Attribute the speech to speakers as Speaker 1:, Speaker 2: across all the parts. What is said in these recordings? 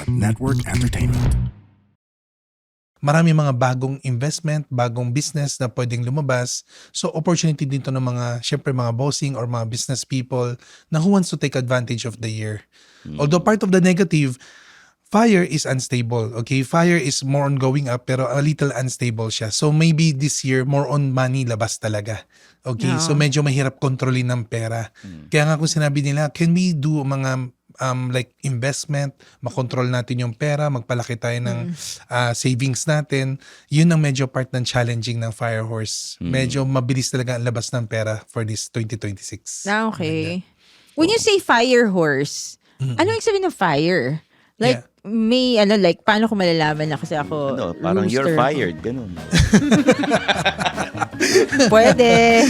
Speaker 1: Network Entertainment. Marami mga bagong investment, bagong business na pwedeng lumabas. So opportunity din to ng mga, syempre mga bossing or mga business people na who wants to take advantage of the year. Although part of the negative, fire is unstable. Okay, fire is more on going up pero a little unstable siya. So maybe this year more on money labas talaga. Okay, so
Speaker 2: Oo.
Speaker 1: medyo mahirap kontrolin ng pera. Kaya nga kung sinabi nila, can we do mga like investment, makontrol natin yung pera, magpalaki tayo ng savings natin. Yun ang medyo part ng challenging ng Fire Horse. Medyo mabilis talaga ang labas ng pera for this 2026.
Speaker 2: Okay. When you say fire horse, ano yung sabihin ng fire? Like, may like, paano ko malalaman na kasi ako
Speaker 3: Parang you're
Speaker 2: rooster.
Speaker 3: fired, ganun.
Speaker 2: Pwede.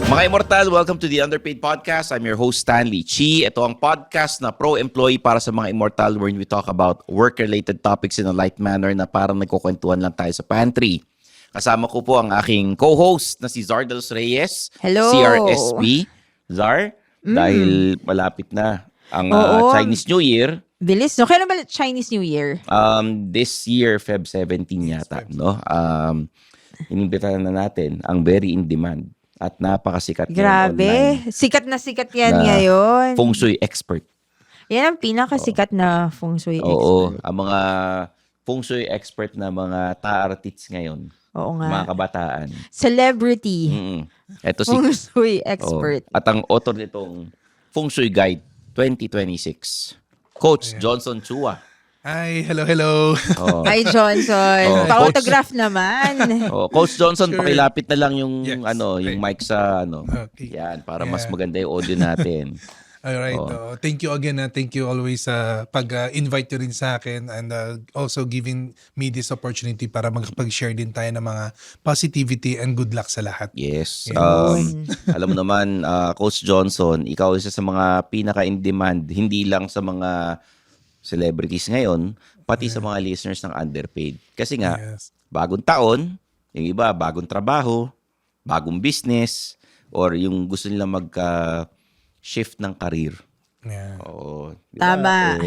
Speaker 3: Mga Immortal, welcome to the Underpaid Podcast. I'm your host, Stanley Chi. Ito ang podcast na pro-employee para sa mga Immortal wherein we talk about work-related topics in a light manner na parang nagkukwentuhan lang tayo sa pantry. Kasama ko po ang aking co-host na si Zar de los Reyes,
Speaker 2: Hello.
Speaker 3: CRSB. Zar, dahil malapit na ang Chinese New Year.
Speaker 2: Bilis, no? Kailan ba Chinese New Year?
Speaker 3: This year, Feb 17 yata. No? Inimbitahan na natin ang very in demand at napakasikat
Speaker 2: Grabe.
Speaker 3: online
Speaker 2: Sikat yan
Speaker 3: na
Speaker 2: ngayon.
Speaker 3: feng shui expert.
Speaker 2: Yan ang pinakasikat na feng shui
Speaker 3: Oo,
Speaker 2: expert.
Speaker 3: ang mga feng shui expert na mga ta-artits ngayon,
Speaker 2: Oo nga.
Speaker 3: mga kabataan.
Speaker 2: Celebrity.
Speaker 3: Ito si
Speaker 2: Feng shui expert.
Speaker 3: At ang author nitong Feng Shui Guide 2026, Coach Johnson Chua.
Speaker 1: Hi, hello.
Speaker 2: Hi, Johnson. Pa-autograph naman.
Speaker 3: Coach Johnson,
Speaker 1: Sure.
Speaker 3: pakilapit na lang yung
Speaker 1: Yes,
Speaker 3: yung mic sa
Speaker 1: Okay.
Speaker 3: Yan, para mas maganda yung audio natin.
Speaker 1: Alright. Thank you again. Thank you always sa pag-invite nyo rin sa akin and also giving me this opportunity para makapag-share din tayo ng mga positivity and good luck sa lahat.
Speaker 3: Yes.
Speaker 2: Yun.
Speaker 3: Alam mo naman, Coach Johnson, ikaw isa sa mga pinaka-in-demand, hindi lang sa mga celebrities ngayon, pati sa mga listeners ng Underpaid. Kasi nga,
Speaker 1: Yes.
Speaker 3: bagong taon, yung iba, bagong trabaho, bagong business, or yung gusto nila mag-shift ng career.
Speaker 1: Yeah.
Speaker 3: Oo. Diba?
Speaker 2: Tama.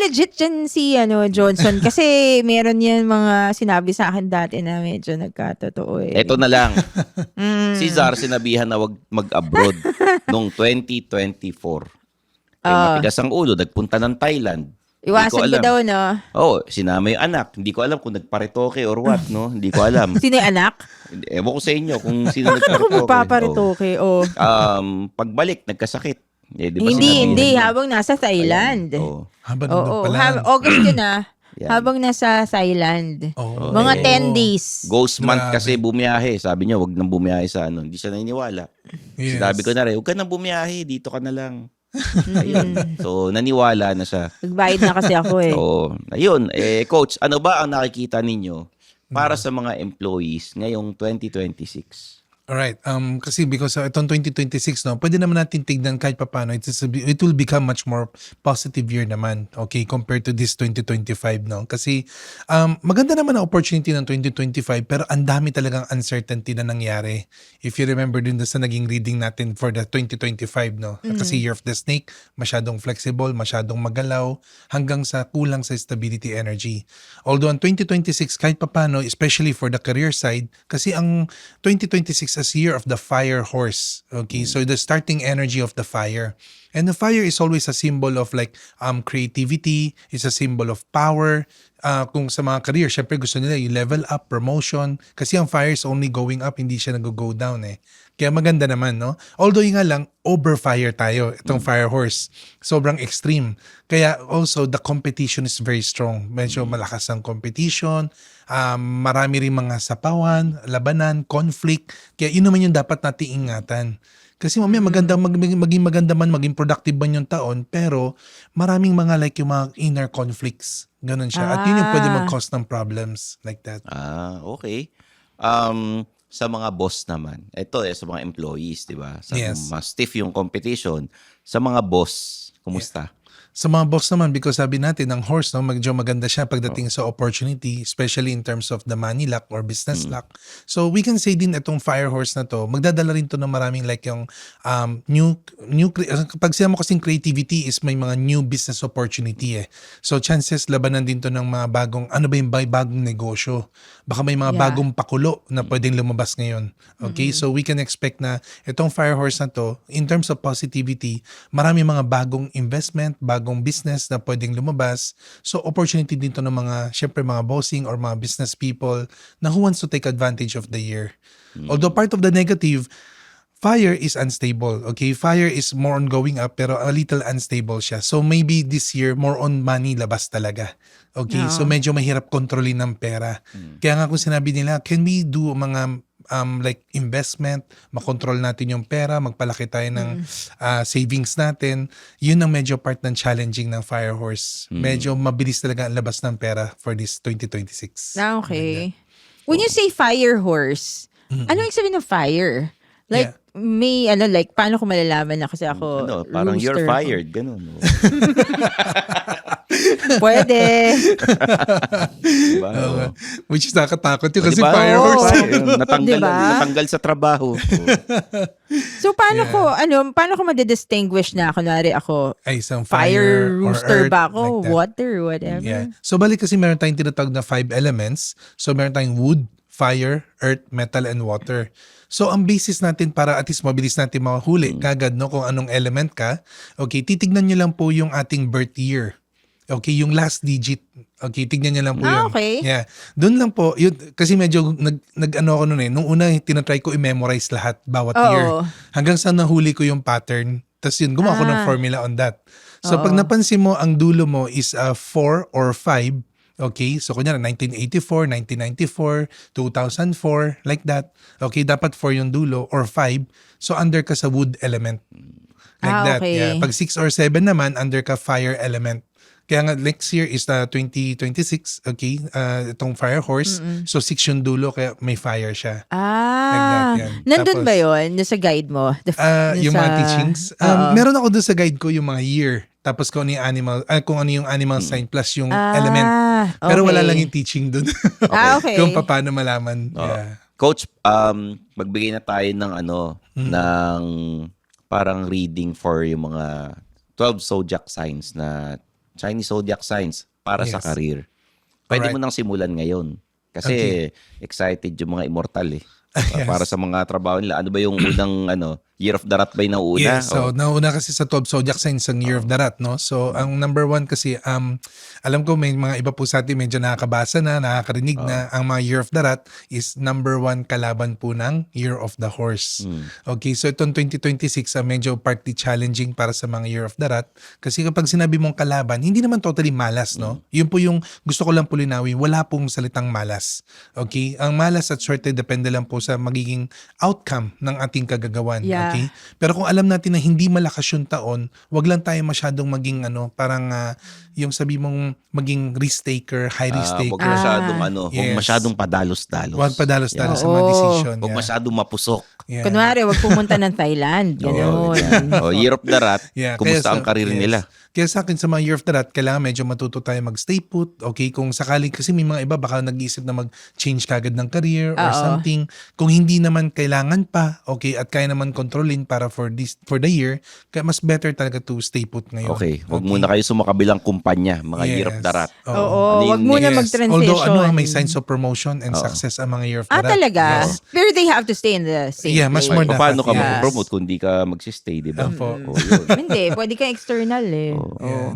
Speaker 2: Legit dyan si Johnson. Kasi meron yan mga sinabi sa akin dati na medyo nagkatotoo eh.
Speaker 3: Eto na lang. Si Zar sinabihan na wag mag-abroad noong 2024. Matigas ang ulo, nagpunta ng Thailand.
Speaker 2: Iwasan ko daw, no?
Speaker 3: Sinama yung anak. Hindi ko alam kung nagparitoke or what, no? Hindi ko alam.
Speaker 2: Sino yung anak?
Speaker 3: Ewan ko sa inyo kung sino
Speaker 2: Bakit ako
Speaker 3: nagparitoke.
Speaker 2: magpaparitoke?
Speaker 3: Pagbalik, nagkasakit. Di ba
Speaker 2: Hindi.
Speaker 3: sinabihan niya?
Speaker 2: Habang nasa Thailand.
Speaker 1: Habang nandun pala.
Speaker 2: August yun ah.
Speaker 3: Yan.
Speaker 2: Habang nasa Thailand.
Speaker 1: Oh.
Speaker 2: Mga 10 days.
Speaker 3: Ghost month
Speaker 1: Grabe.
Speaker 3: kasi bumiyahe. Sabi niya, wag nang bumiyahe sa Hindi siya naniniwala.
Speaker 1: Yes.
Speaker 3: Sinabi ko na rin, wag ka nang bumiyahe. Dito ka na lang. Ayun. So, naniwala na siya.
Speaker 2: Nagbayad na kasi ako eh.
Speaker 3: Ayun. Coach, ano ba ang nakikita ninyo para sa mga employees ngayong 2026?
Speaker 1: Alright, kasi because itong 2026, no, pwede naman natin tignan kahit papaano, it will become much more positive year naman, okay, compared to this 2025, no? Kasi maganda naman ang opportunity ng 2025, pero ang dami talagang uncertainty na nangyari. If you remember din sa naging reading natin for the 2025, no? Kasi Year of the Snake, masyadong flexible, masyadong magalaw, hanggang sa kulang sa stability energy. Although ang 2026, kahit papaano, especially for the career side, kasi ang 2026 as year of the fire horse. Okay, so the starting energy of the fire. And the fire is always a symbol of like creativity, it's a symbol of power. Kung sa mga career, syempre gusto nila yung level up, promotion. Kasi ang fire is only going up, hindi siya nag-go down eh. Kaya maganda naman, no? Although yung nga lang, over-fire tayo, itong fire horse. Sobrang extreme. Kaya also, the competition is very strong. Medyo malakas ang competition. Marami rin mga sapawan, labanan, conflict. Kaya yun naman yung dapat nating ingatan. Kasi mamaya maging maganda man, maging productive man yung taon, pero maraming mga like yung mga inner conflicts. Ganun siya. At yun yung pwede mag-cause ng problems like that.
Speaker 3: Okay. Sa mga boss naman, ito sa mga employees, di ba? Sa
Speaker 1: Yes.
Speaker 3: mas stiff yung competition. Sa mga boss, kumusta?
Speaker 1: Sa mga boss naman, because sabi natin, ang horse, no, medyo maganda siya pagdating sa opportunity, especially in terms of the money luck or business luck. So we can say din itong fire horse na to, magdadala rin to ng maraming like yung kapag sila mo kasing creativity is may mga new business opportunity eh. So chances labanan din to ng mga bagong, ano ba yung bagong negosyo? Baka may mga bagong pakulo na pwedeng lumabas ngayon. Okay, so we can expect na itong fire horse na to, in terms of positivity, marami mga bagong investment, bagong business na pwedeng lumabas. So opportunity din to ng mga, syempre mga bossing or mga business people na who wants to take advantage of the year. Although part of the negative, fire is unstable. Okay, fire is more on going up pero a little unstable siya. So maybe this year more on money labas talaga. Okay, so medyo mahirap kontrolin ng pera. Kaya nga kung sinabi nila, can we do mga like investment, makontrol natin yung pera, magpalaki tayo ng savings natin. Yun ang medyo part ng challenging ng fire horse. Medyo mabilis talaga ang labas ng pera for this 2026.
Speaker 2: Okay. When you say fire horse, ano yung sabihin ng fire? Like, may like, paano ko malalaman na kasi ako
Speaker 3: Parang you're
Speaker 2: rooster.
Speaker 3: fired, ganun.
Speaker 2: Pwede.
Speaker 3: Diba?
Speaker 1: Which is nakatakot yun kasi
Speaker 3: Diba?
Speaker 1: fire horse.
Speaker 3: Natanggal sa trabaho.
Speaker 2: So, paano ko madidistinguish na, kunwari ako,
Speaker 1: Ay, isang
Speaker 2: fire
Speaker 1: or
Speaker 2: rooster
Speaker 1: earth,
Speaker 2: ba ako,
Speaker 1: like that.
Speaker 2: water, whatever.
Speaker 1: Yeah. So balik kasi meron tayong tinatawag na 5 elements. So meron tayong wood, fire, earth, metal, and water. So ang basis natin para at least mabilis natin mahuli kagad no kung anong element ka. Okay, titignan nyo lang po yung ating birth year. Okay, yung last digit. Okay, tignan nyo lang po yun.
Speaker 2: Okay.
Speaker 1: Yeah. Doon lang po, yun, kasi medyo nag-ano ako nun eh. Nung una, tinatry ko i-memorize lahat bawat year. Hanggang sa nahuli ko yung pattern. Tapos yun, gumawa ko ng formula on that. So pag napansin mo, ang dulo mo is 4 or 5. Okay, so kunyari 1984, 1994, 2004, like that. Okay, dapat 4 yung dulo or 5. So under ka sa wood element. Like that.
Speaker 2: Okay.
Speaker 1: Yeah. Pag 6 or 7 naman, under ka fire element. Kaya nga next year is 2026, okay? Itong fire horse. So 6 yung dulo, kaya may fire siya. Like that, yan.
Speaker 2: Nandun
Speaker 1: Tapos,
Speaker 2: ba yun? Sa guide mo?
Speaker 1: Yung mga teachings. Meron ako doon sa guide ko yung mga year. Tapos kung ano yung animal sign plus yung element. Pero wala lang yung teaching doon.
Speaker 2: Okay.
Speaker 1: Kung paano malaman. Yeah.
Speaker 3: Coach, magbigay na tayo ng ng parang reading for yung mga 12 zodiac signs na Chinese zodiac signs para sa career. Pwede mo nang simulan ngayon. Kasi excited yung mga immortal eh. Para sa mga trabaho nila. Ano ba yung unang Year of the Rat ba yung nauna?
Speaker 1: Yes, so nauna kasi sa 12 zodiac signs ang Year of the Rat, no? So ang number 1 kasi, alam ko may mga iba po sa atin medyo nakakabasa na, nakakarinig na ang mga Year of the Rat is number 1 kalaban po ng Year of the Horse. Okay, so itong 2026 medyo partly challenging para sa mga Year of the Rat kasi kapag sinabi mong kalaban, hindi naman totally malas, no? Yun po yung gusto ko lang po linawin, wala pong salitang malas. Okay? Ang malas at swerte depende lang po sa magiging outcome ng ating kagagawan.
Speaker 2: Yeah.
Speaker 1: Okay? Pero kung alam natin na hindi malakas yung taon, wag lang tayo masyadong maging parang yung sabi mong maging risk taker, high risk taker.
Speaker 3: Huwag masyadong
Speaker 1: Yes.
Speaker 3: huwag masyadong padalos-dalos.
Speaker 1: Huwag padalos-dalos sa mga
Speaker 2: Oo.
Speaker 1: decision.
Speaker 3: Huwag masyadong mapusok.
Speaker 1: Yeah.
Speaker 2: Kunwari, wag pumunta ng Thailand. Ganun.
Speaker 3: Year of the Rat,
Speaker 1: Yeah,
Speaker 3: kumusta
Speaker 1: kaya
Speaker 3: ang karir nila?
Speaker 1: Kaya sa akin sa mga Year of the Rat, kailangan medyo matuto tayo mag-stay put. Okay, kung sakaling, kasi may mga iba baka nag-iisip na mag-change kagad ng career or something. Kung hindi naman kailangan pa, okay, at kaya naman kontrolin para for the year, kaya mas better talaga to stay put ngayon.
Speaker 3: Okay, huwag muna kayo sumakabilang kumpanya, mga Year of the Rat.
Speaker 2: Oo,
Speaker 3: Ano
Speaker 2: wag
Speaker 3: yung
Speaker 2: muna
Speaker 1: Yes.
Speaker 2: mag-transition.
Speaker 1: Although may signs of promotion and success ang mga Year of the Rat.
Speaker 2: Talaga?
Speaker 1: Yes.
Speaker 2: Pero they have to stay in the same
Speaker 1: Yeah, much
Speaker 2: place.
Speaker 1: more dapat.
Speaker 3: Paano ka
Speaker 1: Yes.
Speaker 3: mag-promote kung di ka magsistay, di ba?
Speaker 1: Opo.
Speaker 3: Yun.
Speaker 2: Hindi, pwede kang external eh.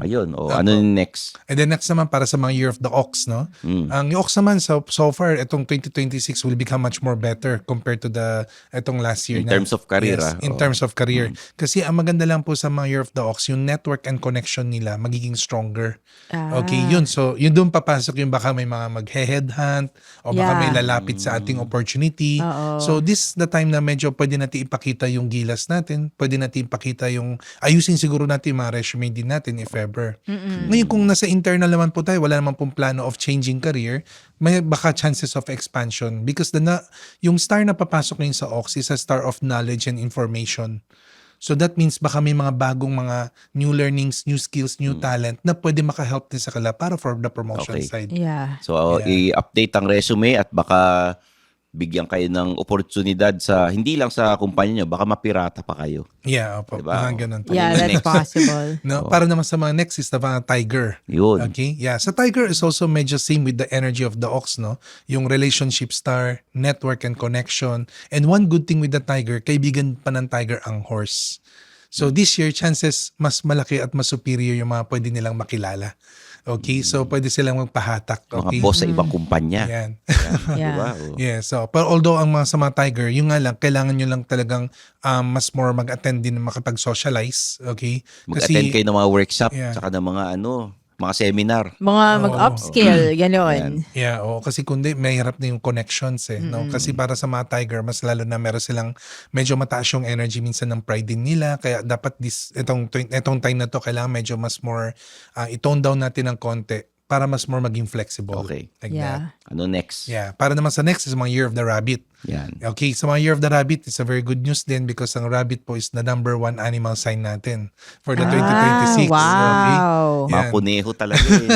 Speaker 3: Ayun. Ano yung next?
Speaker 1: And then next naman para sa mga Year of the Ox, no? Ang yung Ox naman so far itong 2026 will become much more better compared to itong last year.
Speaker 3: In terms of career,
Speaker 1: Yes, in terms of career. Kasi ang maganda lang po sa mga Year of the Ox, yung network and connection nila magiging stronger. Okay, yun. So, yun doon papasok yung baka may mga mag-headhunt o baka may lalapit sa ating opportunity. So, this the time na medyo pwede natin ipakita yung gilas natin. Pwede natin ipakita yung, ayusin siguro natin yung mga resume din natin if ever. Ngayon, kung nasa internal naman po tayo, wala naman pong plano of changing career, may baka chances of expansion because yung star na papasok ngayon sa Ox is a star of knowledge and information. So that means baka may mga bagong mga new learnings, new skills, new talent na pwede maka-help din sa kanila para for the promotion
Speaker 3: Okay.
Speaker 1: side.
Speaker 2: Yeah.
Speaker 3: So, i-update ang resume at baka bigyan kayo ng oportunidad sa hindi lang sa kumpanya nyo, baka mapirata pa kayo.
Speaker 1: Yeah, opo.
Speaker 3: Diba?
Speaker 1: Mga ganun po.
Speaker 2: Yeah, that's
Speaker 3: Next.
Speaker 2: possible.
Speaker 1: No, para naman sa mga next is the mga tiger.
Speaker 3: Yun.
Speaker 1: Okay? Yeah, sa tiger is also medyo same with the energy of the ox, no? Yung relationship star, network and connection. And one good thing with the tiger, kaibigan pa ng tiger ang horse. So this year, chances mas malaki at mas superior yung mga pwede nilang makilala. Okay? So pwede silang magpahatak.
Speaker 3: Mga
Speaker 1: Okay?
Speaker 3: boss sa ibang kumpanya.
Speaker 1: Yan.
Speaker 2: Yeah.
Speaker 3: Diba? Oh.
Speaker 1: Yeah, so pero although ang mga sa mga tiger, yung nga lang kailangan nyo lang talagang mas more mag-attend din makapag-socialize, okay?
Speaker 3: Mag-attend kayo ng mga workshop,
Speaker 1: Yeah.
Speaker 3: saka ng mga mga seminar.
Speaker 2: Mga mag-upskill, gano'n.
Speaker 1: Yeah, oo, kasi kundi mahirap na yung connections no? Kasi para sa mga tiger, mas lalo na meron silang medyo mataas yung energy minsan ng pride din nila, kaya dapat itong time na to kailangan medyo mas more i-tone down natin ng konti para mas more maging flexible.
Speaker 3: Okay.
Speaker 1: Like
Speaker 2: Yeah.
Speaker 1: that.
Speaker 3: Ano next?
Speaker 1: Yeah, para naman sa next is mga Year of the Rabbit.
Speaker 3: Yan.
Speaker 1: Okay, sa mga Year of the Rabbit, it's a very good news din because ang rabbit po is the number 1 animal sign natin for the 2026.
Speaker 2: wow.
Speaker 1: Okay?
Speaker 3: Mga
Speaker 1: Yan.
Speaker 3: kuneho talaga eh.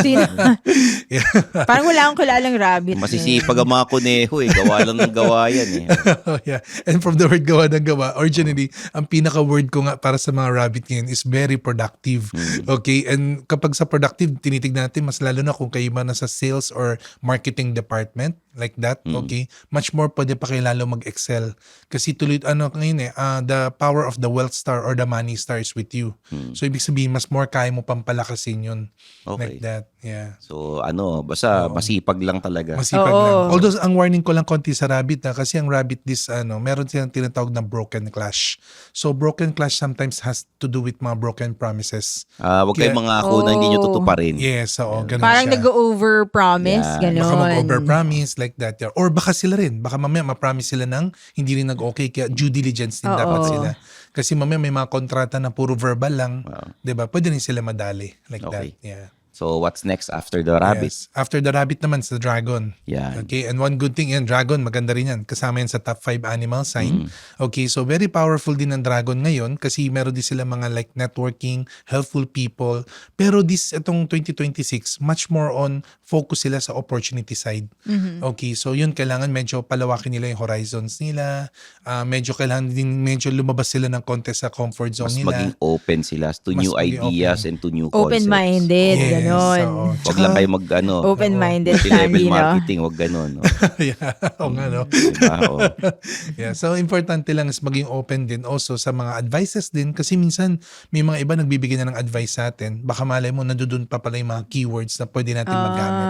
Speaker 1: Yeah.
Speaker 2: Parang wala akong kilalang rabbit.
Speaker 3: Masisipag ang mga kuneho eh. Gawa lang ng gawa yan eh.
Speaker 1: Oh, yeah. And from the word gawa ng gawa, originally, ang pinaka-word ko nga para sa mga rabbit ngayon is very productive. Okay? And kapag sa productive, tinitignan natin, mas lalo na kung kayo man nasa sales or marketing department, like that, okay? Much more pwede pa kayo lalo mag-excel. Kasi tuloy, ngayon the power of the wealth star or the money star is with you. So, ibig sabihin, mas more kaya mo pampalakasin yun.
Speaker 3: Okay.
Speaker 1: Like that, yeah.
Speaker 3: So basta masipag lang talaga.
Speaker 1: Masipag
Speaker 2: Oo.
Speaker 1: lang. Although, ang warning ko lang konti sa rabbit kasi ang rabbit meron silang tinatawag na broken clash. So, broken clash sometimes has to do with mga broken promises.
Speaker 3: Huwag kayong mga ako na hindi nyo
Speaker 2: Oh.
Speaker 3: tutuparin.
Speaker 1: Yes, oo, ganun
Speaker 2: Parang
Speaker 1: siya.
Speaker 2: nag-over-promise,
Speaker 3: Yeah.
Speaker 2: gano'n.
Speaker 1: Baka mag-overpromise like that. Yeah. Or baka sila rin. Baka mamaya ma-promise sila ng hindi rin nag-okay. Kaya due diligence din
Speaker 2: Oo.
Speaker 1: dapat sila. Kasi mamaya may mga kontrata na puro verbal lang.
Speaker 3: Wow.
Speaker 1: 'Di ba? Pwede rin sila madali. Like
Speaker 3: Okay.
Speaker 1: that. Yeah.
Speaker 3: So what's next after the rabbit?
Speaker 1: Yes. After the rabbit naman, sa dragon.
Speaker 3: Yan.
Speaker 1: Okay, and one good thing, yan, dragon, maganda rin yan. Kasama yan sa top 5 animal sign. Okay, so very powerful din ang dragon ngayon kasi meron din sila mga like networking, helpful people. Pero itong 2026, much more on focus sila sa opportunity side. Okay, so yun, kailangan medyo palawakin nila yung horizons nila. Medyo kailangan din, medyo lumabas sila ng konti sa comfort zone
Speaker 3: Mas
Speaker 1: nila.
Speaker 3: maging open sila to
Speaker 1: Mas
Speaker 3: new
Speaker 1: maging
Speaker 3: ideas
Speaker 1: open.
Speaker 3: and to new concepts.
Speaker 2: Open-minded,
Speaker 1: Yes,
Speaker 2: gano'n.
Speaker 1: oo.
Speaker 3: Huwag lang kayo
Speaker 2: Open-minded,
Speaker 3: multi-level
Speaker 2: Stanley, no?
Speaker 3: marketing, huwag ganun. No?
Speaker 1: Yeah, oo nga, no?
Speaker 3: Diba? Oh.
Speaker 1: Yeah, so importante lang is maging open din also sa mga advices din kasi minsan may mga iba nagbibigay na ng advice sa atin. Baka malay mo nandoon pa pala yung mga keywords na pwede natin magamit.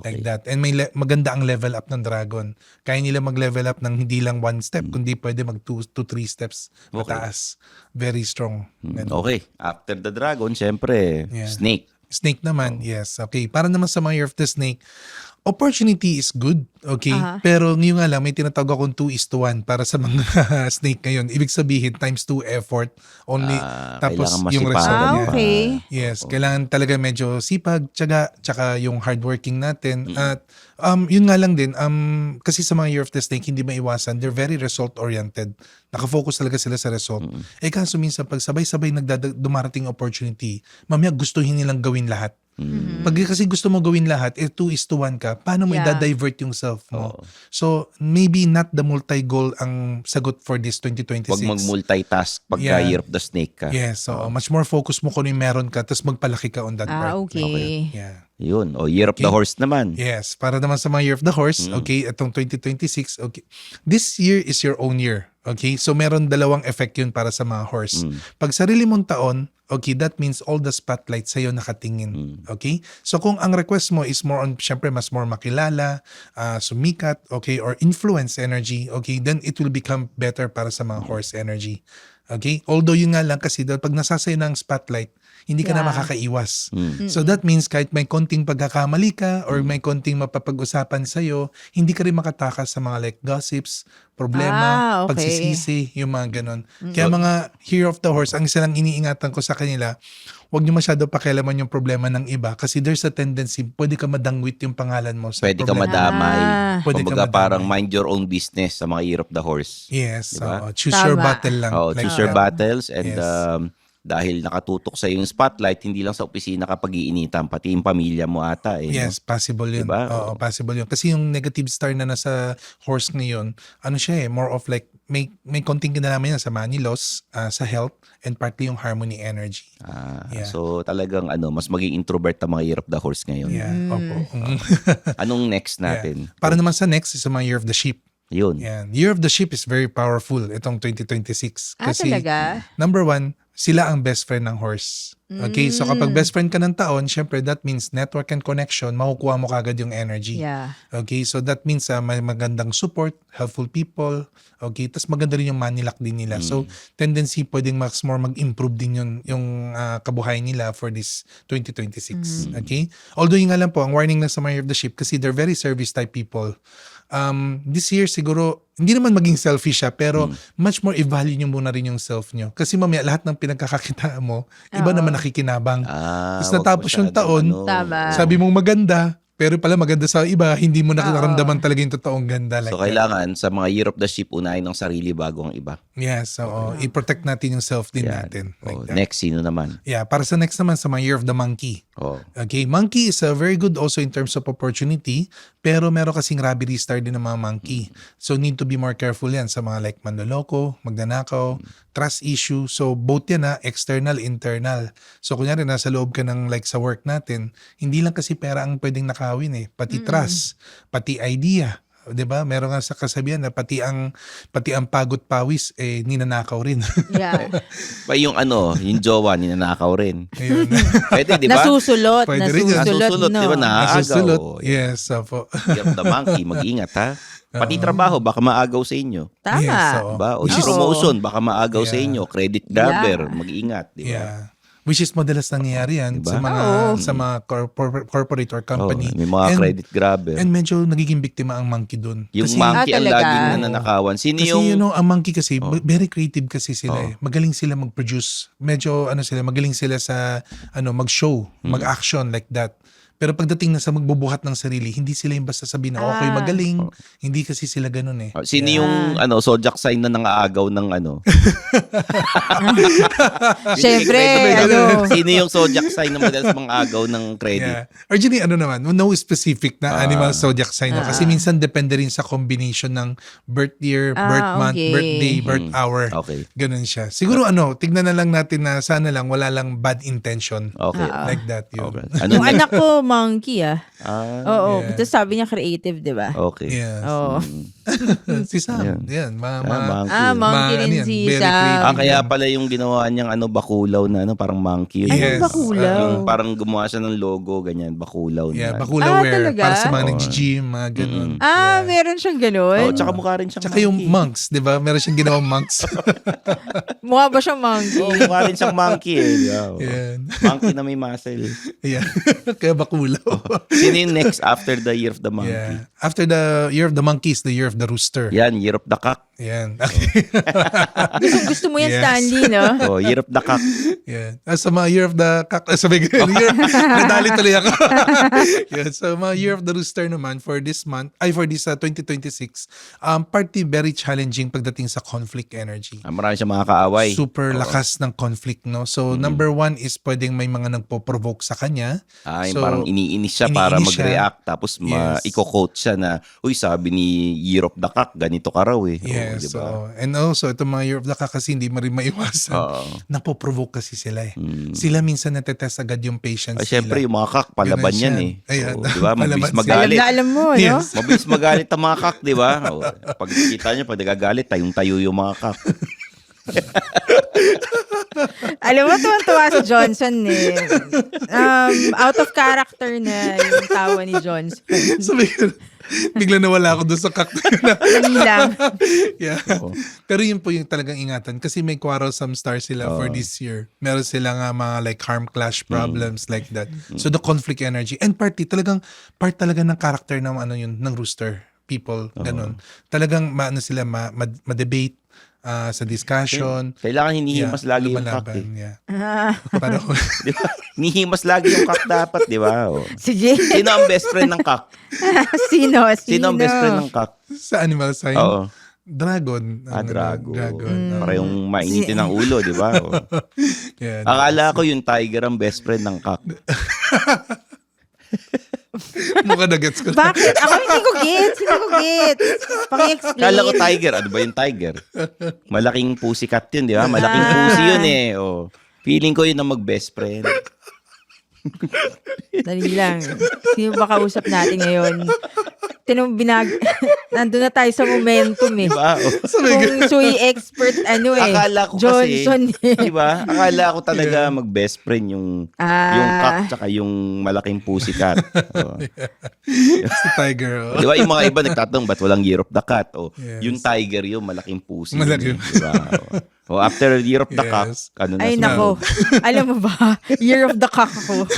Speaker 3: Okay.
Speaker 1: Like that. And maganda ang level up ng dragon. Kaya nila mag-level up ng hindi lang 1 step, kundi pwede mag 2 to 3 steps mataas. Very strong. Ganun.
Speaker 3: Okay. After the dragon, syempre,
Speaker 1: Yeah.
Speaker 3: snake.
Speaker 1: Snake naman, yes. Okay. Para naman sa mga Year of the Snake, opportunity is good, okay? Pero ngayon nga lang, may tinatawag akong 2:1 para sa mga snake ngayon. Ibig sabihin, times 2 effort. Only, tapos
Speaker 3: kailangan
Speaker 1: yung
Speaker 3: masipagan
Speaker 1: result
Speaker 3: pa.
Speaker 1: niya.
Speaker 2: Okay.
Speaker 1: Yes, kailangan talaga medyo sipag, tiyaga, tsaka yung hardworking natin. At yun nga lang din, kasi sa mga Year of the Snake, hindi maiwasan, they're very result-oriented. Nakafocus talaga sila sa result. Kaso minsan, pag sabay-sabay dumarating opportunity, mamaya gustuhin nilang gawin lahat. Pag kasi gusto mo gawin lahat, 2:1 ka, paano mo
Speaker 2: Yeah.
Speaker 1: i-divert yung self mo? So, maybe not the multi-goal ang sagot for this 2026.
Speaker 3: Huwag mag-multitask pagka
Speaker 1: Yeah.
Speaker 3: Year of the Snake ka.
Speaker 1: Yes, so much more focus mo kung ano yung meron ka, tapos magpalaki ka on that part.
Speaker 2: Okay.
Speaker 1: Yeah.
Speaker 3: Yun. O, Year of the Horse naman.
Speaker 1: Yes, para naman sa mga Year of the Horse, okay, itong 2026, okay. This year is your own year, okay? So meron dalawang effect yun para sa mga horse. Pag sarili mong taon, okay, that means all the spotlight sa'yo nakatingin, okay? So kung ang request mo is more on, syempre, mas more makilala, sumikat, okay, or influence energy, okay, then it will become better para sa mga horse energy. Okay? Although yun nga lang kasi pag nasasa'yo ng spotlight, hindi ka na
Speaker 2: Yeah.
Speaker 1: makakaiwas. So that means kahit may konting pagkakamali ka or may konting mapapag-usapan sa'yo, hindi ka rin makatakas sa mga like gossips, problema,
Speaker 2: Okay.
Speaker 1: pagsisisi, yung mga ganon. Kaya mga Year of the Horse, ang isa lang iniingatan ko sa kanila, wag niyo masyado pakialaman yung problema ng iba kasi there's a tendency pwede ka madangwit yung pangalan mo sa
Speaker 3: Pwede ka
Speaker 1: problema.
Speaker 3: madamay.
Speaker 1: Pwede ka
Speaker 3: Kumbaga
Speaker 1: madamay.
Speaker 3: parang mind your own business sa mga Year of the Horse.
Speaker 1: Yes,
Speaker 3: Diba?
Speaker 1: choose your
Speaker 2: Tama.
Speaker 1: battle lang. like
Speaker 3: Choose your
Speaker 1: that.
Speaker 3: battles and
Speaker 1: Yes.
Speaker 3: dahil nakatutok sa yung spotlight, hindi lang sa opisina kapag iinitan, pati yung pamilya mo ata eh.
Speaker 1: Yes, possible yun.
Speaker 3: Diba?
Speaker 1: Oo, possible yun. Kasi yung negative star na nasa horse ngayon, ano siya more of like, may konting kinalaman yan sa money loss, sa health, and partly yung harmony energy. Yeah.
Speaker 3: So talagang mas maging introvert ang mga Year of the Horse ngayon.
Speaker 1: Yeah, opo.
Speaker 3: Anong next natin?
Speaker 1: Yeah. Para naman sa next is sa mga Year of the Sheep.
Speaker 3: Yun.
Speaker 1: Yan. Year of the Sheep is very powerful itong 2026. Kasi
Speaker 2: talaga?
Speaker 1: number one, sila ang best friend ng horse. Okay, so kapag best friend ka ng taon, syempre that means network and connection, makukuha mo kagad yung energy.
Speaker 2: Yeah.
Speaker 1: Okay, so that means may magandang support, helpful people, okay, tas maganda rin yung money luck din nila. So tendency pwedeng mas more mag-improve din yung kabuhayan nila for this 2026. Okay? Although yung nga lang po, ang warning na sa mga Year of the Sheep kasi they're very service type people. This year siguro, hindi naman maging selfish siya, pero much more i-value nyo muna rin yung self nyo. Kasi mamaya lahat ng pinagkakakitaan mo, iba naman nakikinabang. Tapos
Speaker 3: Wag
Speaker 1: natapos yung taon,
Speaker 3: masyadong
Speaker 2: Tama.
Speaker 1: sabi mong maganda, pero pala maganda sa iba, hindi mo nakaramdaman talaga yung totoong ganda. Like
Speaker 3: So
Speaker 1: that.
Speaker 3: kailangan sa mga Year of the Sheep, unahin ng sarili bago ang iba.
Speaker 1: Yes, so i-protect natin yung self din
Speaker 3: Yan.
Speaker 1: natin. Like that.
Speaker 3: Next, sino naman?
Speaker 1: Yeah, para sa next naman, sa mga Year of the Monkey.
Speaker 3: Oh.
Speaker 1: Okay, monkey is very good also in terms of opportunity, pero meron kasing robbery star din ng mga monkey. So need to be more careful yan sa mga like manloloko, magnanakaw, trust issue. So both yan external, internal. So kunyari nasa loob ka ng like sa work natin, hindi lang kasi pera ang pwedeng nakawin pati trust, pati idea. 'Di ba? Meron nga sa kasabihan na pati ang pagod pawis ninanakaw rin.
Speaker 2: Yeah.
Speaker 3: Pa yung yung jowa, ninanakaw rin.
Speaker 1: Ayun.
Speaker 3: Pwede, di ba?
Speaker 2: Nasusulot.
Speaker 1: Pwede rin yun.
Speaker 3: Nasusulot,
Speaker 2: no?
Speaker 3: di ba?
Speaker 1: Nasusulot.
Speaker 3: Naagaw.
Speaker 1: Yes, opo.
Speaker 3: Year of the Monkey, mag-ingat ha. Pati trabaho, baka maagaw sa inyo.
Speaker 2: Tama.
Speaker 1: Yes, oo.
Speaker 3: Diba? O
Speaker 2: Oo.
Speaker 3: yung promotion, baka maagaw sa
Speaker 1: Yeah.
Speaker 3: inyo. Credit grabber,
Speaker 2: Yeah.
Speaker 3: mag-ingat. Di ba?
Speaker 1: Yeah. Which is madalas nangyayari yan
Speaker 3: Diba?
Speaker 1: sa mga corporate or company.
Speaker 3: May mga credit grabber.
Speaker 1: And medyo nagiging biktima ang monkey dun.
Speaker 3: Yung
Speaker 1: kasi,
Speaker 3: monkey ang
Speaker 2: talaga?
Speaker 3: laging nananakawan. Sino
Speaker 1: kasi
Speaker 3: yung...
Speaker 1: ang monkey kasi, very creative kasi sila Magaling sila mag-produce. Medyo magaling sila sa mag-show, mag-action like that. Pero pagdating na sa magbubuhat ng sarili, hindi sila yung basta sabihin na ako'y magaling. Hindi kasi sila ganun
Speaker 3: Sino yung zodiac sign na nangaagaw ng
Speaker 2: Siyempre,
Speaker 3: Sino yung zodiac sign na madalas mangaagaw ng credit?
Speaker 1: Yeah. Originally, naman, no specific na animal zodiac sign. Kasi minsan depende rin sa combination ng birth year, birth month,
Speaker 2: okay.
Speaker 1: birthday, birth hour.
Speaker 3: Okay.
Speaker 1: Ganun siya. Siguro tignan na lang natin na sana lang wala lang bad intention.
Speaker 3: Okay.
Speaker 1: Like that yun.
Speaker 3: Okay.
Speaker 2: yung anak ko, monkey Oo.
Speaker 1: yeah.
Speaker 2: Tapos sabi niya creative, di ba?
Speaker 3: Okay.
Speaker 1: Yes.
Speaker 2: Oo.
Speaker 1: Si Sam. Yan.
Speaker 3: Monkey.
Speaker 2: Monkey
Speaker 1: ano
Speaker 2: rin
Speaker 1: yan,
Speaker 2: si
Speaker 1: very
Speaker 2: Sam.
Speaker 1: creative.
Speaker 3: Kaya pala yung ginawa niyang bakulaw na parang monkey.
Speaker 1: Yes.
Speaker 2: Ano bakulaw?
Speaker 3: Yung parang gumawa siya ng logo, ganyan, bakulaw
Speaker 1: Yeah,
Speaker 3: na.
Speaker 1: bakulaw wear.
Speaker 2: talaga?
Speaker 1: Para sa mga nag-gym, mga ganun.
Speaker 2: Meron siyang ganun.
Speaker 3: Tsaka mukha rin siyang
Speaker 1: Tsaka yung monks, di ba? Meron siyang ginawang monks.
Speaker 2: Mukha ba siyang monkey?
Speaker 3: mukha rin siyang monkey Di ba?
Speaker 1: Yan.
Speaker 3: Monkey na may muscle.
Speaker 1: Yeah. Kaya bakulaw.
Speaker 3: Sino yung next after the Year of the Monkey?
Speaker 1: Yeah. After the Year of the Monkey is the Year of the Rooster.
Speaker 3: Yan, Year of the Cock.
Speaker 1: Yan. Okay.
Speaker 2: Gusto mo yan,
Speaker 1: Yes.
Speaker 2: Stanley, no?
Speaker 3: Year of the Cock.
Speaker 1: Yan. Sa mga Year of the sabi ko, nadali tuloy ako. Yan. So mga Year of the Rooster naman for this 2026, partly very challenging pagdating sa conflict energy.
Speaker 3: Marami siyang mga kaaway.
Speaker 1: Super lakas ng conflict, no? So number one is pwedeng may mga nagpo-provoke sa kanya.
Speaker 3: Yung
Speaker 1: So,
Speaker 3: parang iniinis siya para
Speaker 1: iniinis siya.
Speaker 3: mag-react tapos
Speaker 1: Yes.
Speaker 3: i-quote siya na, uy, sabi ni Year of the Cock, ganito ka raw eh.
Speaker 1: Yes.
Speaker 3: Diba?
Speaker 1: So, and also, itong mga Year of the Cock kasi hindi mo rin maiwasan. Napoprovoke kasi sila Sila minsan natetest agad yung patience
Speaker 3: Ay, syempre,
Speaker 1: nila.
Speaker 3: yung mga kak, palaban
Speaker 1: Ganun
Speaker 3: yan
Speaker 1: siya.
Speaker 3: eh.
Speaker 1: Ayan.
Speaker 3: Diba? Mabilis
Speaker 1: Palaban sila.
Speaker 3: magalit.
Speaker 2: Alam mo, no?
Speaker 1: Yes.
Speaker 3: Mabilis magalit ang mga kak, di ba? Pag kita niyo, pag nagagalit, tayong-tayo yung mga kak.
Speaker 2: Alam mo, tuwan-tuwa si Johnson eh. Out of character na yung tawa ni Johnson.
Speaker 1: Sabi ko, bigla nawala ako doon sa kak.
Speaker 2: Dali lang.
Speaker 1: Yeah. Pero yun po yung talagang ingatan kasi may quarrelsome star sila for this year. Meron sila nga mga like harm clash problems like that. So the conflict energy and part talaga ng character ng ng rooster people ganun. Talagang sila ma-debate sa discussion.
Speaker 3: Kailangan hinihimas lagi yung kak.
Speaker 1: lumalaban,
Speaker 3: Eh.
Speaker 1: Paano?
Speaker 3: Di ba? Hinihimas lagi yung kak dapat, di ba? Oh.
Speaker 2: Sige.
Speaker 3: Sino ang best friend ng kak?
Speaker 2: Sino?
Speaker 3: Sino ang best friend ng kak?
Speaker 1: Sa animal sign?
Speaker 3: Oo.
Speaker 1: Dragon.
Speaker 3: Dragon.
Speaker 1: Dragon.
Speaker 3: Parehong mainitin ng ulo, di ba? Oh.
Speaker 1: Yeah,
Speaker 3: Akala ko yung tiger ang best friend ng kak.
Speaker 1: mukha na gets ko na.
Speaker 2: Bakit? Ako hindi ko gets. Paki-explain.
Speaker 3: Akala ko tiger. Ano ba yung tiger? Malaking pussycat yun, di ba? Malaking pussy yun eh. Oh. Feeling ko yun ang mag-best friend.
Speaker 2: Dali lang. Sino ba kausap natin ngayon? Nandun na tayo sa momentum eh.
Speaker 3: Diba? Oh.
Speaker 2: Kung sui expert
Speaker 3: Akala ko
Speaker 2: Johnson
Speaker 3: kasi, di ba? Akala ko talaga mag-best friend yung kak tsaka yung malaking pussycat. Oh.
Speaker 1: Si Tiger.
Speaker 3: Di ba? Yung mga iba nagtatanong, ba't walang Year of the Cat? Oh,
Speaker 1: Yes.
Speaker 3: yung tiger yung malaking pussy.
Speaker 1: Malaking.
Speaker 3: Di ba? Oh, after Year of the Cat,
Speaker 1: Yes.
Speaker 3: ano na
Speaker 2: Ay
Speaker 3: sunod?
Speaker 2: nako. Alam mo ba? Year of the cock ako.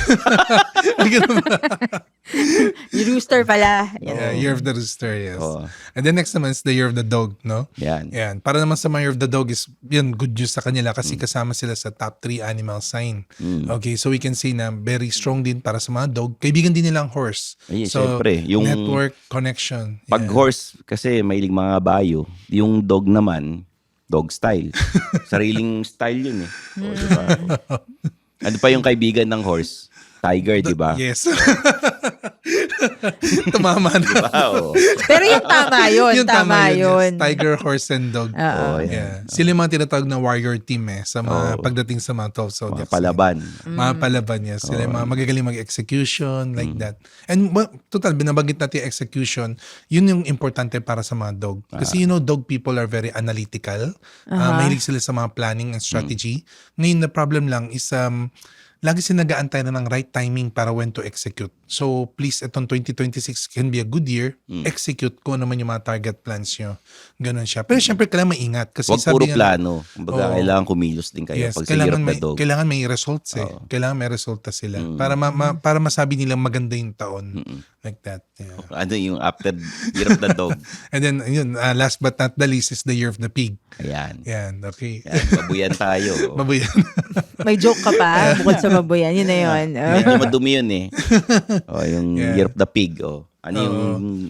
Speaker 2: Rooster pala.
Speaker 1: Yeah, Year of the Rooster, yes.
Speaker 3: Oh.
Speaker 1: And then next naman is the Year of the Dog, no?
Speaker 3: Yan.
Speaker 1: Yan. Para naman sa mga Year of the Dog is, yan, good news sa kanila kasi kasama sila sa top 3 animal sign. Okay, so we can say na very strong din para sa mga dog. Kaibigan din nila ang horse.
Speaker 3: Ay,
Speaker 1: So,
Speaker 3: syempre, yung
Speaker 1: network, connection.
Speaker 3: pag
Speaker 1: Yeah.
Speaker 3: horse, kasi mahilig mga bayo, yung dog naman, dog style. Sariling style yun eh. O, diba? Ano pa yung kaibigan ng horse? Tiger, di ba?
Speaker 1: Yes. Tumama na.
Speaker 3: Diba? O.
Speaker 2: Pero yung tama yun.
Speaker 1: Yung
Speaker 2: tama yun.
Speaker 1: yes. Tiger, horse, and dog.
Speaker 2: Oo.
Speaker 3: yan.
Speaker 1: Yeah. Sila yung mga tinatawag na warrior team sa mga
Speaker 3: Oo.
Speaker 1: pagdating sa mga 12
Speaker 3: Mga
Speaker 1: zodiacs.
Speaker 3: palaban.
Speaker 1: Mga palaban, yes. Sila yung mga magagaling mag-execution, like that. And total, binabanggit natin yung execution, yun yung importante para sa mga dog. Kasi dog people are very analytical. Mahilig sila sa mga planning and strategy. Ngayon, the problem lang is, lagi sila nag-aantay na ng right timing para when to execute. So, please, itong 2026 can be a good year. Execute ko naman yung mga target plans nyo. Ganon siya. Pero syempre, kailangan maingat. Kasi
Speaker 3: Huwag puro
Speaker 1: sabi nga,
Speaker 3: plano. Kumbaga,
Speaker 1: Oo.
Speaker 3: kailangan kumilos din kayo
Speaker 1: yes,
Speaker 3: pag sa Year of the Dog.
Speaker 1: kailangan may results Kailangan may resulta sila. Para para masabi nila maganda yung taon. Like that. Yeah.
Speaker 3: Ano yung after Year of the Dog?
Speaker 1: And then, yun, last but not the least is the Year of the Pig.
Speaker 3: Ayan.
Speaker 1: Yan, okay.
Speaker 3: Yan, babuyan tayo.
Speaker 1: Mabuyan.
Speaker 2: May joke ka pa bukod sa mabuyan. Yun na yun.
Speaker 3: Medyo madumi yun eh. O, yung
Speaker 1: Yeah.
Speaker 3: Year of the Pig. O. Ano yung,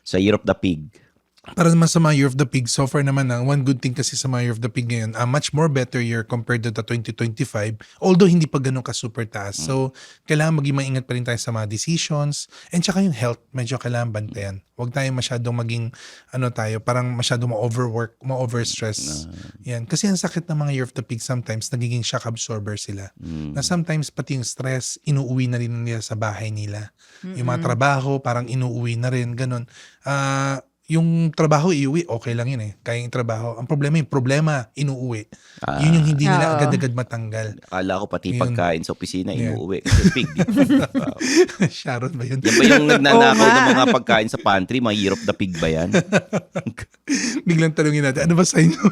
Speaker 3: sa Year of the Pig?
Speaker 1: Para naman sa mga Year of the Pig, so far naman one good thing kasi sa mga Year of the Pig ngayon, a much more better year compared to the 2025, although hindi pa ganun ka super taas. So, kailangan maging maingat pa rin tayo sa mga decisions, and saka yung health, medyo kailangan bantayan. Huwag tayo masyadong maging, parang masyadong ma-overwork, ma-overstress. Yan. Kasi ang sakit ng mga Year of the Pig, sometimes nagiging shock absorber sila. Na sometimes pati yung stress, inuuwi na rin nila sa bahay nila. Yung mga trabaho, parang inuuwi na rin, ganun. Yung trabaho iuwi, okay lang yun kaya yung trabaho. Ang problema, inuuwi. Yun yung hindi nila
Speaker 2: Oo.
Speaker 1: agad-agad matanggal.
Speaker 3: Akala ko pati
Speaker 1: Yun.
Speaker 3: pagkain sa opisina,
Speaker 1: Yeah.
Speaker 3: inuuwi. Kasi pig. Wow.
Speaker 1: Sharon ba yun?
Speaker 3: Yan ba yung nagnanakaw
Speaker 2: Oo nga.
Speaker 3: ng mga pagkain sa pantry? Mga Year of the Pig ba yan?
Speaker 1: Biglang tanungin natin, ano ba sa inyo?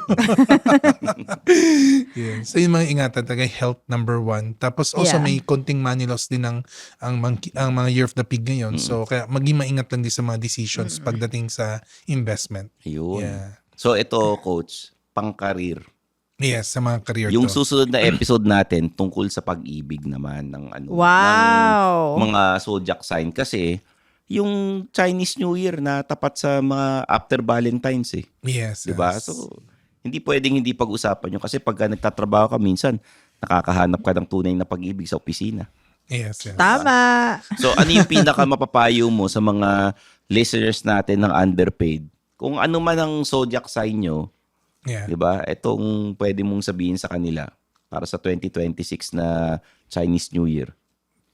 Speaker 1: Yeah. So yung mga ingatan talaga, health number 1. Tapos also
Speaker 2: Yeah.
Speaker 1: may konting money loss din ang mga Year of the Pig ngayon. So kaya maging maingat lang din sa mga decisions pagdating sa investment.
Speaker 3: Ayun.
Speaker 1: Yeah.
Speaker 3: So ito, coach, pang-career.
Speaker 1: Yes, sa mga career
Speaker 3: Yung
Speaker 1: to.
Speaker 3: susunod na episode natin tungkol sa pag-ibig naman ng
Speaker 2: Wow.
Speaker 3: ng mga zodiac sign kasi yung Chinese New Year na tapat sa mga after Valentine's
Speaker 1: Yes.
Speaker 3: 'di ba?
Speaker 1: yes.
Speaker 3: So hindi pwedeng hindi pag-usapan yun kasi pagka nagtatrabaho ka minsan nakakahanap ka ng tunay na pag-ibig sa opisina.
Speaker 1: Yes, yes.
Speaker 2: Tama.
Speaker 3: So ano yung pinaka mapapayo mo sa mga listeners natin ng underpaid? Kung ano man ang zodiac sign nyo,
Speaker 1: Yeah.
Speaker 3: 'di ba? Itong pwede mong sabihin sa kanila para sa 2026 na Chinese New Year.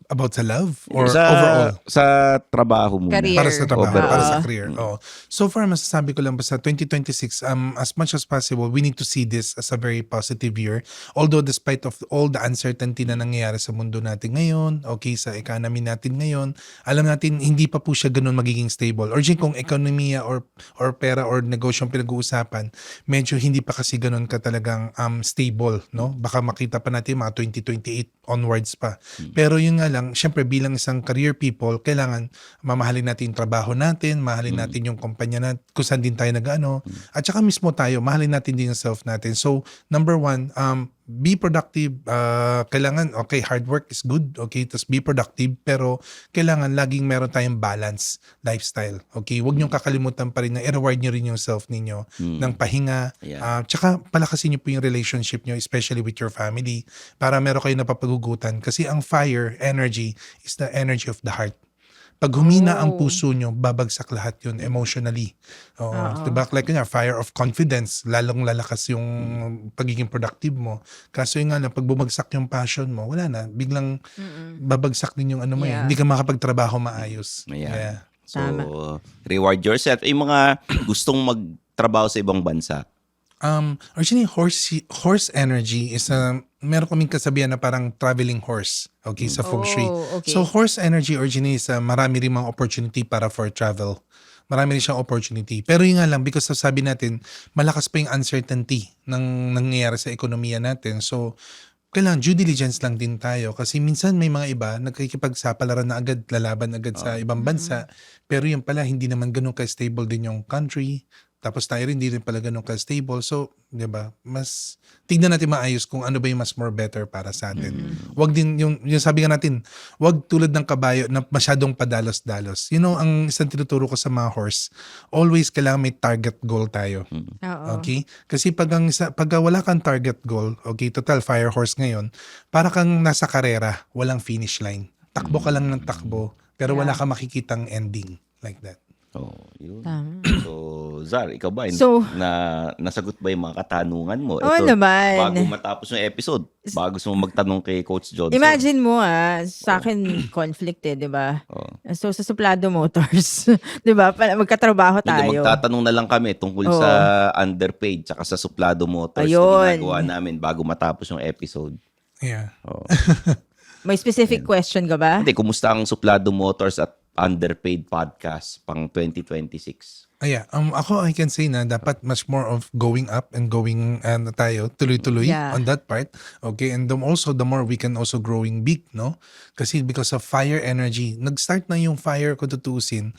Speaker 1: About sa love or
Speaker 3: sa,
Speaker 1: overall?
Speaker 3: Sa trabaho mo.
Speaker 2: Career.
Speaker 1: Para sa trabaho,
Speaker 3: Overall.
Speaker 1: para sa career. Oh. So far, masasabi ko lang ba sa 2026, as much as possible, we need to see this as a very positive year. Although despite of all the uncertainty na nangyayari sa mundo natin ngayon, okay, sa economy natin ngayon, alam natin hindi pa po siya ganun magiging stable. Or kung ekonomiya or pera or negosyo ang pinag-uusapan, medyo hindi pa kasi ganun ka talagang stable, no? Baka makita pa natin mga 2028 onwards pa. Pero yun nga lang, syempre bilang isang career people, kailangan mamahalin natin yung trabaho natin, mahalin natin yung kumpanya natin, kung saan din tayo nag-ano, at saka mismo tayo, mahalin natin din yung self natin. So, number one, be productive. Kailangan, okay, hard work is good, okay, tapos be productive, pero kailangan laging meron tayong balance lifestyle, okay? Huwag niyong kakalimutan pa rin na i-reward niyo rin yung self ninyo ng pahinga,
Speaker 3: Yeah.
Speaker 1: tsaka palakasin niyo po yung relationship niyo, especially with your family, para meron kayo napapagugutan. Kasi ang fire energy is the energy of the heart. Pag humina ang puso nyo, babagsak lahat yun emotionally. Oo. Diba? Like yun, fire of confidence, lalong lalakas yung pagiging productive mo. Kaso yun nga lang, pag bumagsak yung passion mo, wala na. Biglang babagsak din yung ano mo
Speaker 2: Yeah.
Speaker 1: Hindi ka makapagtrabaho maayos.
Speaker 3: Ayan.
Speaker 1: Yeah.
Speaker 3: So,
Speaker 2: Tama.
Speaker 3: reward yourself. Yung mga gustong magtrabaho sa ibang bansa.
Speaker 1: Originally, horse energy is meron kaming kasabihan na parang traveling horse, okay, sa feng shui.
Speaker 2: Oh, okay.
Speaker 1: So, horse energy originally is marami rin mga opportunity para for travel. Marami rin siyang opportunity. Pero yun nga lang, because of sabi natin, malakas pa yung uncertainty ng nangyayari sa ekonomiya natin. So, kailangan due diligence lang din tayo kasi minsan may mga iba nagkikipagsapalaran na agad, lalaban agad sa ibang bansa. Pero yun pala, hindi naman ganun ka-stable din yung country. Tapos tayo rin, hindi rin pala ganun ka-stable. So, di ba, mas tignan natin maayos kung ano ba yung mas more better para sa atin. Wag din, yung sabi nga natin, wag tulad ng kabayo na masyadong padalos-dalos. You know, ang isang tinuturo ko sa mga horse, always kailangan may target goal tayo.
Speaker 2: Oo.
Speaker 1: Okay? Kasi pag wala kang target goal, okay, total fire horse ngayon, para kang nasa karera, walang finish line. Takbo ka lang ng takbo, pero wala kang makikitang ending. Like that.
Speaker 3: Oh, yun.
Speaker 2: Tama.
Speaker 3: So, Zar, ikaw ba?
Speaker 2: So-
Speaker 3: Nasagot ba yung mga katanungan mo?
Speaker 2: Oo naman.
Speaker 3: Bago matapos yung episode, bago gusto mo magtanong kay Coach Johnson.
Speaker 2: Imagine mo sa akin conflict di ba?
Speaker 3: Oh.
Speaker 2: So sa Suplado Motors, di ba? Magkatrabaho
Speaker 3: Hindi,
Speaker 2: tayo.
Speaker 3: magtatanong na lang kami tungkol
Speaker 2: Oo.
Speaker 3: sa underpaid tsaka sa Suplado Motors
Speaker 2: Ayun.
Speaker 3: na ginagawa namin bago matapos yung episode.
Speaker 1: Yeah.
Speaker 3: Oh.
Speaker 2: May specific question ka ba?
Speaker 3: Hindi, kumusta ang Suplado Motors at Underpaid Podcast pang 2026?
Speaker 1: Ako I can say na dapat much more of going up and going tayo tuloy-tuloy
Speaker 2: Yeah.
Speaker 1: on that part. Okay, and also the more we can also growing big, no? Kasi because of fire energy, nag-start na yung fire kung tutuusin.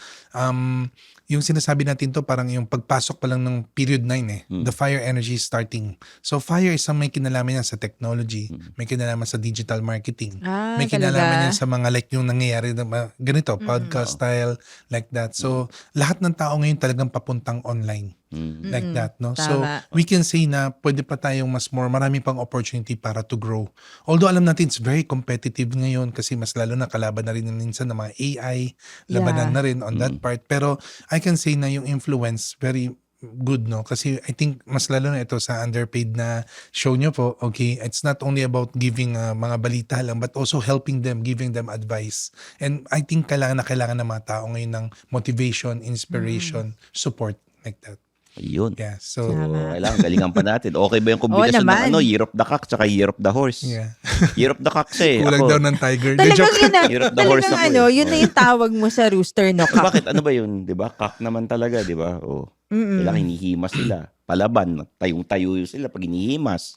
Speaker 1: Yung sinasabi natin to parang yung pagpasok pa lang ng period 9 The fire energy is starting. So fire is may kinalaman yan sa technology, may kinalaman sa digital marketing, may kinalaman
Speaker 2: talaga?
Speaker 1: yan sa mga like yung nangyayari na ganito, podcast style, like that. So lahat ng tao ngayon talagang papuntang online. Like that, no? So,
Speaker 2: Tama.
Speaker 1: we can say na pwede pa tayong marami pang opportunity para to grow. Although alam natin, it's very competitive ngayon kasi mas lalo na kalaban na rin minsan ng mga AI, labanan
Speaker 2: Yeah.
Speaker 1: na rin on that part. Pero I can say na yung influence, very good, no? Kasi I think mas lalo na ito sa underpaid na show nyo po, okay? It's not only about giving mga balita lang, but also helping them, giving them advice. And I think kailangan ng mga tao ngayon ng motivation, inspiration, support, like that.
Speaker 3: Ayun.
Speaker 1: Yeah, so
Speaker 3: So, kailangan galingan pa natin. Okay ba yung kombinasyon ng
Speaker 2: naman.
Speaker 3: Year of the Cock tsaka Year of the Horse?
Speaker 1: yeah.
Speaker 3: Year of the Cock siya eh.
Speaker 1: Kulang
Speaker 3: Ako,
Speaker 1: daw ng tiger. De,
Speaker 2: Talagang
Speaker 1: joke.
Speaker 2: yun na.
Speaker 3: Year of the horse
Speaker 2: Talagang
Speaker 3: ako eh.
Speaker 2: yun na yung tawag mo sa rooster, no?
Speaker 3: bakit? Ano ba yun? Di ba? Cock naman talaga, di ba? Oh. Kailangan hinihimas sila. Palaban. Tayong-tayo sila pag hinihimas.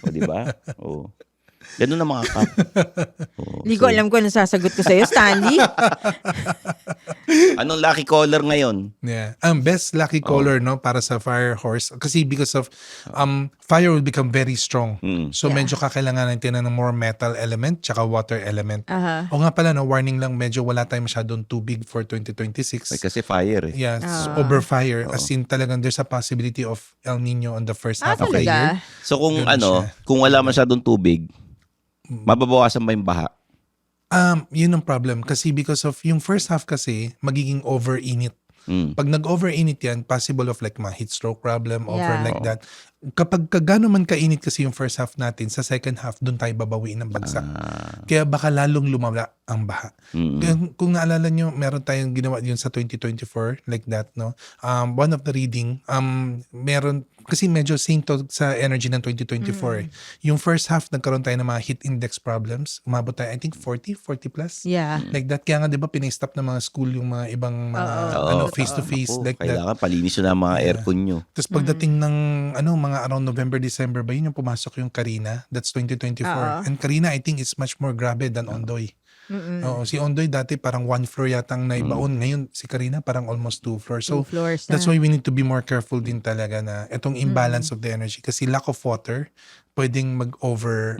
Speaker 3: O, di ba? Oh. Ganun na mga cock. Oh.
Speaker 2: Hindi ko alam kung ano sasagot ko sa'yo, Stanley.
Speaker 3: Anong lucky color ngayon?
Speaker 1: Yeah. Best lucky color no para sa fire horse kasi because of fire will become very strong. So
Speaker 2: Yeah.
Speaker 1: medyo kakailangan natin ng more metal element tsaka water element.
Speaker 2: Aha.
Speaker 1: O nga pala no, warning lang medyo wala tayong masyadong tubig for 2026.
Speaker 3: Ay, kasi fire eh.
Speaker 1: Yeah, it's over fire. As in talagang there's a possibility of El Nino on the first half of the year.
Speaker 2: Talaga?
Speaker 3: So kung
Speaker 1: Ganun siya.
Speaker 3: kung wala masyadong tubig, mababawasan ba yung baha?
Speaker 1: Yun ang problem kasi because of yung first half kasi magiging over-init. Pag nag-over-init yan, possible of like mga heat stroke problem, over
Speaker 2: Yeah.
Speaker 1: like that. Kapag gano'n man kainit kasi yung first half natin, sa second half, doon tayo babawiin ng bagsak. Kaya baka lalong lumala ang baha. Kung naalala nyo, meron tayong ginawa yun sa 2024, like that, no? One of the reading, meron, kasi medyo same to sa energy ng 2024. Yung first half, nagkaroon tayo ng mga heat index problems. Umabot tayo, I think 40 plus.
Speaker 2: Yeah.
Speaker 1: Like that. Kaya nga, di ba, pinay-stop ng mga school yung mga ibang mga face-to-face.
Speaker 3: Ako,
Speaker 1: Like that.
Speaker 3: kailangan palinis nyo na ang mga aircon nyo.
Speaker 1: Tapos pagdating ng mga around November, December ba, yun yung pumasok yung Karina. That's 2024. And Karina, I think, is much more grabe than Ondoy. Oo, si Ondoy dati parang 1 floor yata ang naibaon. Ngayon si Karina parang almost 2 floors. So
Speaker 2: 2 floors
Speaker 1: that's
Speaker 2: na.
Speaker 1: why we need to be more careful din talaga na itong imbalance of the energy kasi lack of water pwedeng mag-over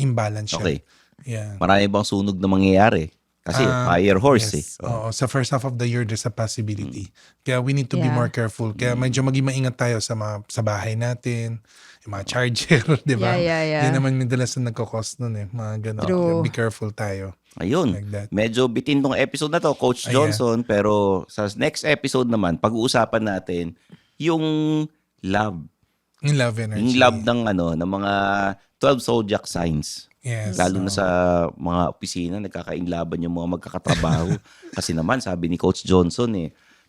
Speaker 1: imbalance siya.
Speaker 3: Okay.
Speaker 1: Yeah.
Speaker 3: Marami bang sunog na mangyayari? Kasi fire horse
Speaker 1: Yes.
Speaker 3: eh.
Speaker 1: Oo, sa first half of the year there's a possibility. Kaya we need to be
Speaker 2: Yeah.
Speaker 1: more careful. Kaya medyo maging maingat tayo sa bahay natin, yung mga charger, 'di ba?
Speaker 2: Yeah.
Speaker 1: Yan naman madalas na nagko-cause nun eh. Mga ganun.
Speaker 2: True.
Speaker 1: Kaya be careful tayo.
Speaker 3: Ayun.
Speaker 1: Like that.
Speaker 3: Medyo bitin tong episode na to, Coach Johnson. Pero sa next episode naman, pag-uusapan natin yung love.
Speaker 1: Yung love energy.
Speaker 3: Yung love ng mga 12 zodiac signs.
Speaker 1: Yes.
Speaker 3: Lalo na sa mga opisina, nagkakainlaban yung mga magkakatrabaho. Kasi naman, sabi ni Coach Johnson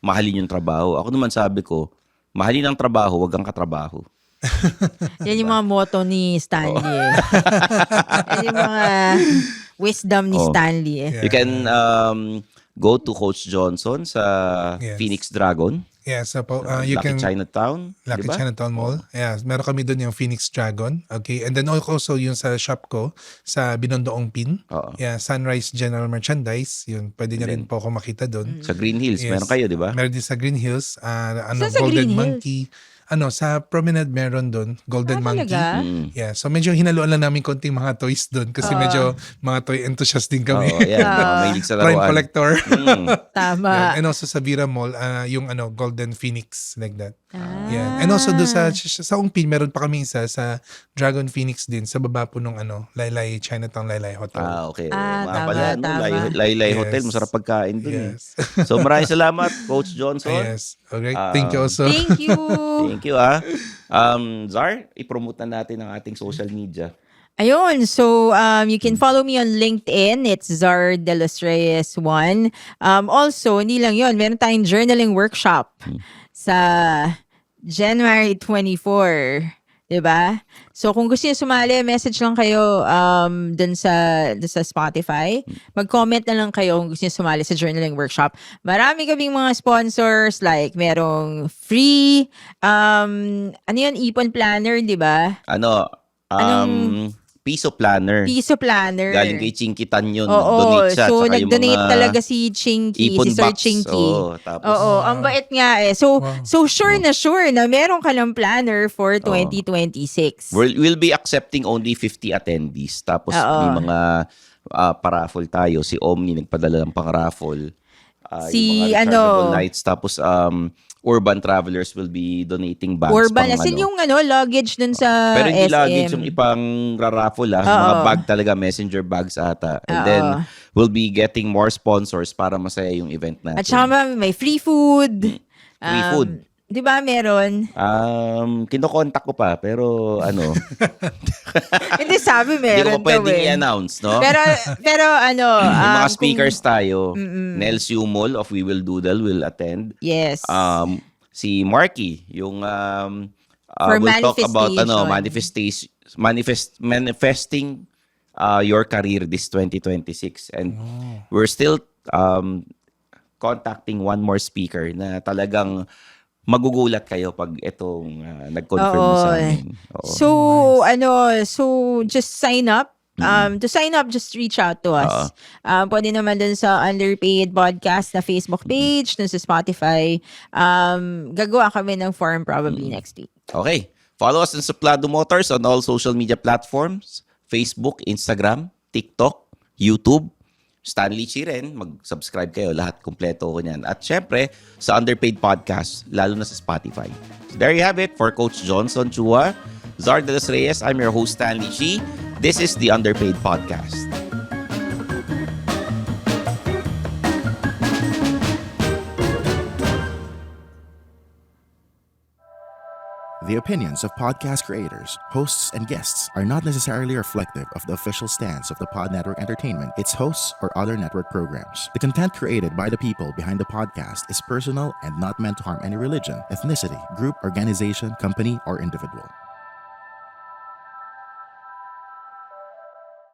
Speaker 3: mahalin yung trabaho. Ako naman sabi ko, mahalin ang trabaho, wag ang katrabaho.
Speaker 2: Yan yung mga motto ni Stanley. Yan yung mga wisdom ni Stanley.
Speaker 1: Yeah.
Speaker 3: You can go to Coach Johnson sa
Speaker 1: Yes.
Speaker 3: Phoenix Dragon,
Speaker 1: Yeah, so you
Speaker 3: Lucky
Speaker 1: can
Speaker 3: Chinatown,
Speaker 1: Lucky
Speaker 3: di ba?
Speaker 1: Chinatown Mall. Yeah, meron kami doon yung Phoenix Dragon. Okay. And then also yung sa shop ko sa Binondoong Pin.
Speaker 3: Oo.
Speaker 1: Yeah, Sunrise General Merchandise. Yun, pwede niyo rin po ako makita doon.
Speaker 3: Sa Green Hills,
Speaker 1: Yes.
Speaker 3: meron kayo, di ba?
Speaker 1: Meron din sa Green Hills.
Speaker 2: Saan sa
Speaker 1: Golden
Speaker 2: Green Hills?
Speaker 1: Monkey. Sa Promenade meron doon. Golden Monkey.
Speaker 2: Talaga?
Speaker 1: Yeah, so medyo hinaluan lang namin konting mga toys doon kasi medyo mga toy enthusiast din kami.
Speaker 3: Oo, yan. Mga mahilig sa
Speaker 1: Prime
Speaker 3: laruan.
Speaker 1: collector.
Speaker 2: Tama.
Speaker 1: Yeah. And also sa Vira Mall, yung Golden Phoenix, like that. Yeah. And also doon sa Ungpin, meron pa kami isa sa Dragon Phoenix din, sa baba po nung Laylay, Chinatown Laylay Hotel.
Speaker 3: Okay. Mga
Speaker 2: Tama,
Speaker 3: pala,
Speaker 2: tama.
Speaker 3: Laylay
Speaker 1: Yes.
Speaker 3: Hotel, masarap pagkain dun.
Speaker 1: Yes.
Speaker 3: So maraming salamat, Coach Johnson.
Speaker 1: Yes. Okay. Thank you also.
Speaker 2: Thank you.
Speaker 3: Thank you, Zar, i-promote na natin ang ating social media.
Speaker 2: Ayun, so you can follow me on LinkedIn. It's Zar De Los Reyes 1. Also, hindi lang yun. Meron tayong journaling workshop sa January 24. Diba? So, kung gusto niyo sumali, message lang kayo dun sa Spotify. Mag-comment na lang kayo kung gusto niyo sumali sa journaling workshop. Marami kaming mga sponsors, like merong free, yun, Ipon Planner, diba?
Speaker 3: Piso Planner.
Speaker 2: Piso Planner.
Speaker 3: Galing kay Chinky Tanyon.
Speaker 2: Oo,
Speaker 3: Donate siya.
Speaker 2: so
Speaker 3: Tsaka yung
Speaker 2: nag-donate
Speaker 3: mga
Speaker 2: talaga si Chinky,
Speaker 3: Ipon
Speaker 2: si Sir
Speaker 3: box.
Speaker 2: Chinky.
Speaker 3: Oo, tapos,
Speaker 2: Oo, ang bait nga eh. So sure na meron ka ng planner for 2026.
Speaker 3: we'll be accepting only 50 attendees. Tapos may mga paraffle tayo. Si Omni nagpadala ng pang-raffle.
Speaker 2: Si
Speaker 3: yung mga rechargeable lights. Tapos Urban Travelers will be donating bags.
Speaker 2: Urban,
Speaker 3: pang,
Speaker 2: as in yung luggage dun sa
Speaker 3: pero hindi
Speaker 2: SM.
Speaker 3: luggage yung ipang raraffle mga bag talaga, messenger bags ata. And then we'll be getting more sponsors para masaya yung event natin.
Speaker 2: At saka may free food.
Speaker 3: Free food.
Speaker 2: Di ba meron?
Speaker 3: Kinokontak ko pa, pero
Speaker 2: Hindi sabi
Speaker 3: hindi
Speaker 2: meron
Speaker 3: ko pa pwedeng
Speaker 2: daw eh.
Speaker 3: i-announce, no?
Speaker 2: Pero
Speaker 3: yung mga speakers tayo, Nels Yumol of We Will Doodle will attend.
Speaker 2: Yes.
Speaker 3: Si Marky, yung
Speaker 2: For
Speaker 3: we'll talk about
Speaker 2: manifestation.
Speaker 3: manifesting your career this 2026. And we're still contacting one more speaker na talagang magugulat kayo pag itong nag-confirm sa amin. Oo.
Speaker 2: So just sign up. To sign up, just reach out to us. Pwede naman dun sa Underpaid Podcast na Facebook page, dun sa Spotify. Gagawa kami ng form probably next week.
Speaker 3: Okay. Follow us on Suplado Motors on all social media platforms. Facebook, Instagram, TikTok, YouTube. Stanley Chi rin. Mag-subscribe kayo. Lahat kompleto ko niyan. At syempre, sa Underpaid Podcast, lalo na sa Spotify. So there you have it for Coach Johnson Chua, Zar De Los Reyes. I'm your host, Stanley Chi. This is the Underpaid Podcast.
Speaker 4: The opinions of podcast creators, hosts, and guests are not necessarily reflective of the official stance of the Pod Network Entertainment, its hosts, or other network programs. The content created by the people behind the podcast is personal and not meant to harm any religion, ethnicity, group, organization, company, or individual.